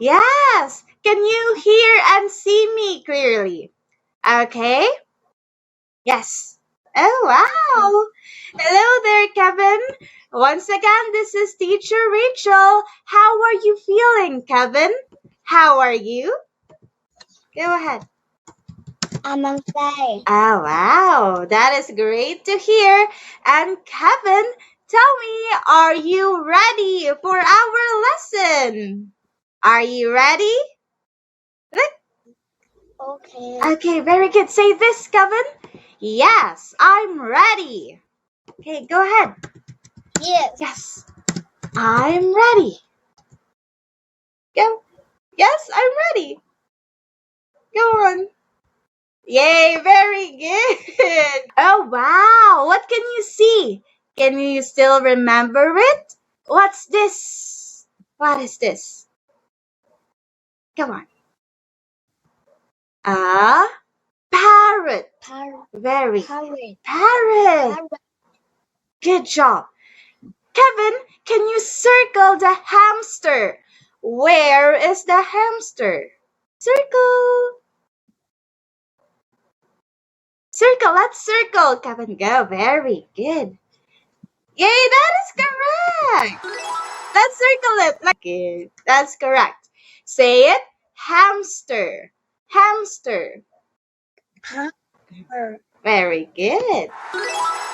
Yes. Can you hear and see me clearly? Okay. Yes. Oh, wow. Hello there, Kevin. Once again, this is Teacher Rachel. How are you feeling, Kevin? How are you? Go ahead. I'm okay. Oh, wow. That is great to hear. And Kevin, tell me, are you ready for our lesson? Are you ready? Okay. Okay, very good. Say this, Kevin. Yes, I'm ready. Okay, go ahead. Yes. Yes, I'm ready. Go. Yes, I'm ready. Go on. Yay, very good. Oh, wow. What can you see? Can you still remember it? What's this? What is this? Come on. A parrot. Very Parrot. parrot. Good job. Kevin, can you circle the hamster? Where is the hamster? Circle. Circle. Let's circle. Kevin, go. Very good. Yay, that is correct. Let's circle it. Good. That's correct. Say it. Hamster. Hamster. Hamster. Very good.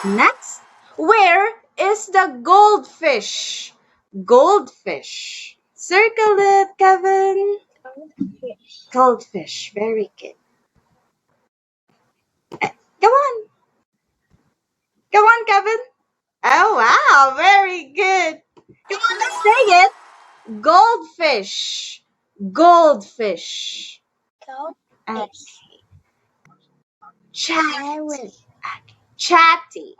Next. Where is the goldfish? Goldfish. Circle it, Kevin. Goldfish. Very good. Go on. Go on, Kevin. Oh, wow. Very good. Come on, let's say it. Goldfish. Goldfish. Okay. Chatty. Chatty.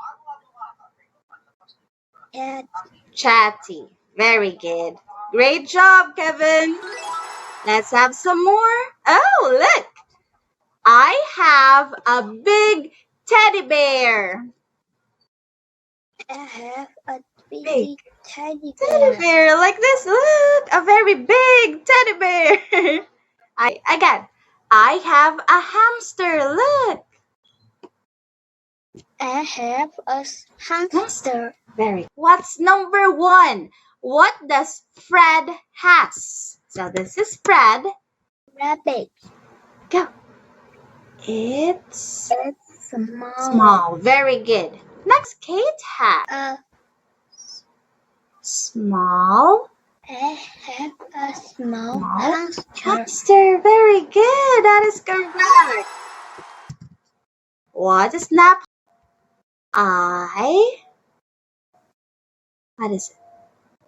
Chatty. Very good. Great job, Kevin. Let's have some more. Oh, look. I have a big teddy bear. I have a Big teddy teddy bear like this. Look, a very big teddy bear. I have a hamster. Look. I have a hamster. Very. What's number 1? What does Fred has? So this is Fred. Rabbit. Go. It's Small. small. Very good. Next, Kate has. Small. I have a small hamster. Hamster. Very good. That is correct. What is nap? What is it?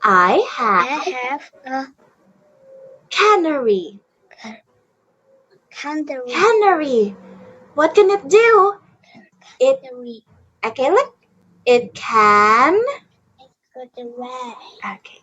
I have a canary. canary. Canary. What can it do? Okay, look. It can. Go to red. Okay.